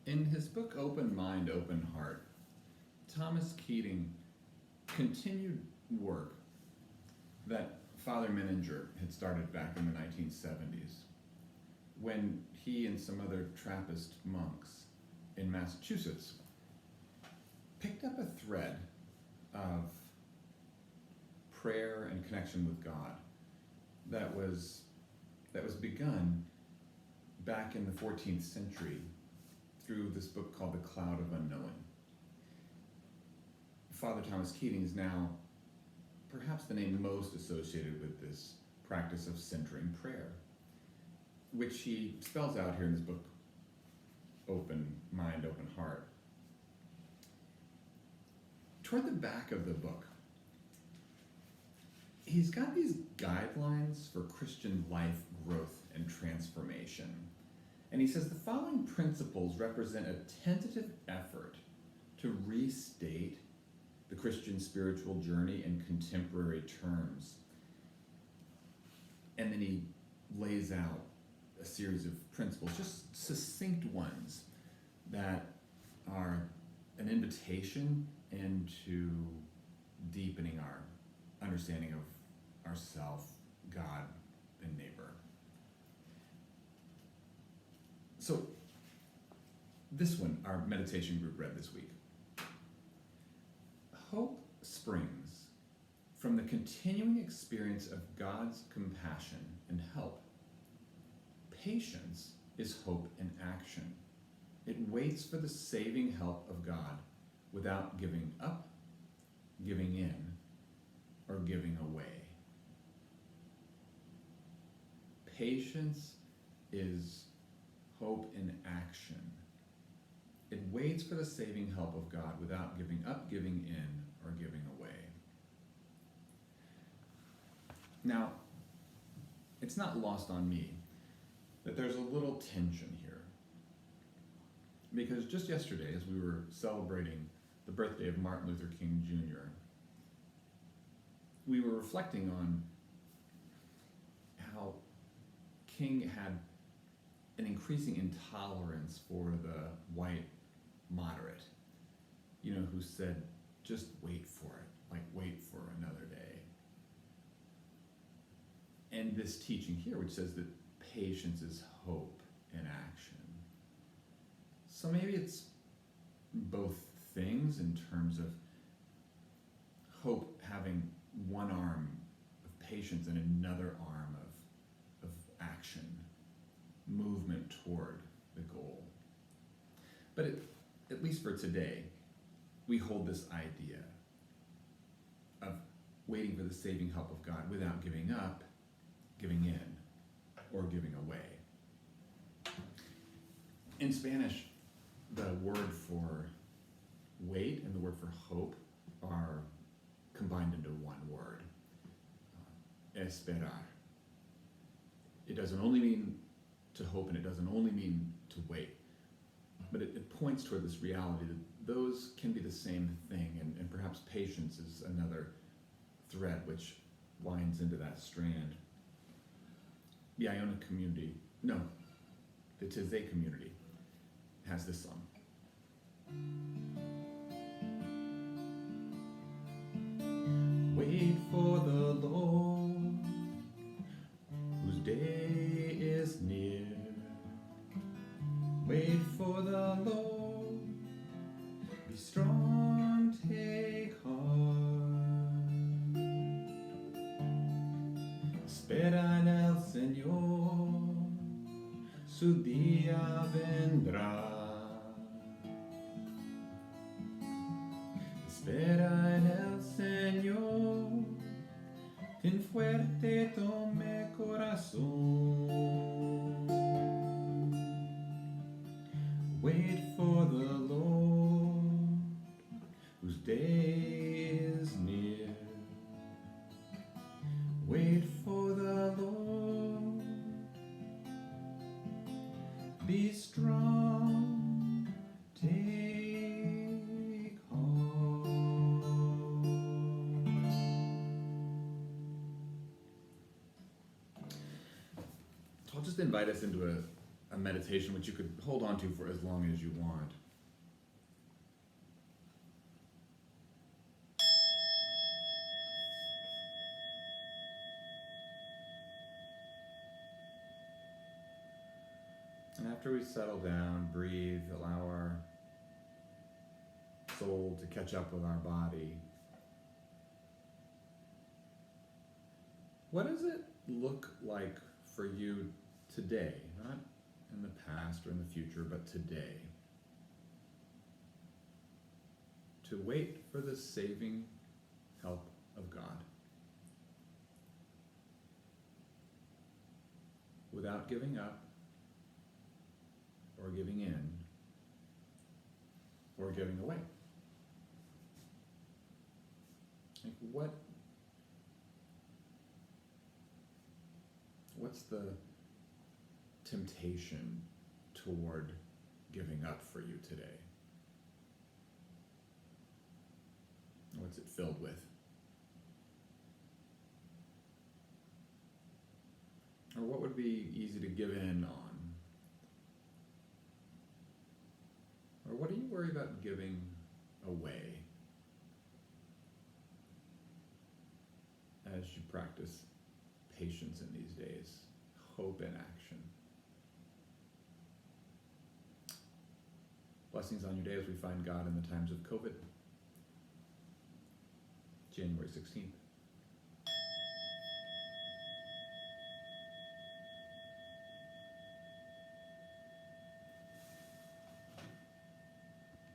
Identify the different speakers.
Speaker 1: In his book Open Mind, Open Heart, Thomas Keating continued work that Father Menninger had started back in the 1970s when he and some other Trappist monks in Massachusetts picked up a thread of prayer and connection with God that was begun back in the 14th century through this book called The Cloud of Unknowing. Father Thomas Keating is now perhaps the name most associated with this practice of centering prayer, which he spells out here in this book, Open Mind, Open Heart. Toward the back of the book, he's got these guidelines for Christian life growth and transformation. And he says the following principles represent a tentative effort to restate the Christian spiritual journey in contemporary terms. And then he lays out a series of principles, just succinct ones that are an invitation into deepening our understanding of ourself, God, and neighbor. So this one, our meditation group read this week. Hope springs from the continuing experience of God's compassion and help. Patience is hope in action. It waits for the saving help of God without giving up, giving in, or giving away. Patience is hope in action. It waits for the saving help of God without giving up, giving in, or giving away. Now, it's not lost on me that there's a little tension here. Because just yesterday, as we were celebrating the birthday of Martin Luther King Jr., we were reflecting on how King had an increasing intolerance for the white moderate, who said, just wait for it, wait for another day. And this teaching here, which says that patience is hope in action. So maybe it's both things in terms of hope having one arm of patience and another arm of action, movement toward the goal. But at least for today, we hold this idea of waiting for the saving help of God without giving up, giving in, or giving away. In Spanish, the word for wait and the word for hope are combined into one word, esperar. It doesn't only mean to hope and it doesn't only mean to wait, but it points toward this reality that those can be the same thing, and perhaps patience is another thread which winds into that strand. The Iona community, no, the Taizé community has this song. Wait for the Lord, whose day is near. Wait for the Lord, be strong, take heart. Espera en el Señor, su día vendrá. Espera en el Señor, ten fuerte tome corazón. Wait for the Lord, whose day is near. Wait for the Lord, be strong, take heart. So I'll just invite us into a meditation which you could hold on to for as long as you want. And after we settle down, breathe, allow our soul to catch up with our body. What does it look like for you today? Not in the past or in the future, but today. To wait for the saving help of God. Without giving up, or giving in, or giving away. Like what's the temptation toward giving up for you today? What's it filled with? Or what would be easy to give in on? Or what do you worry about giving away as you practice patience in these days, hope in action? Blessings on your day as we find God in the times of COVID. January 16th.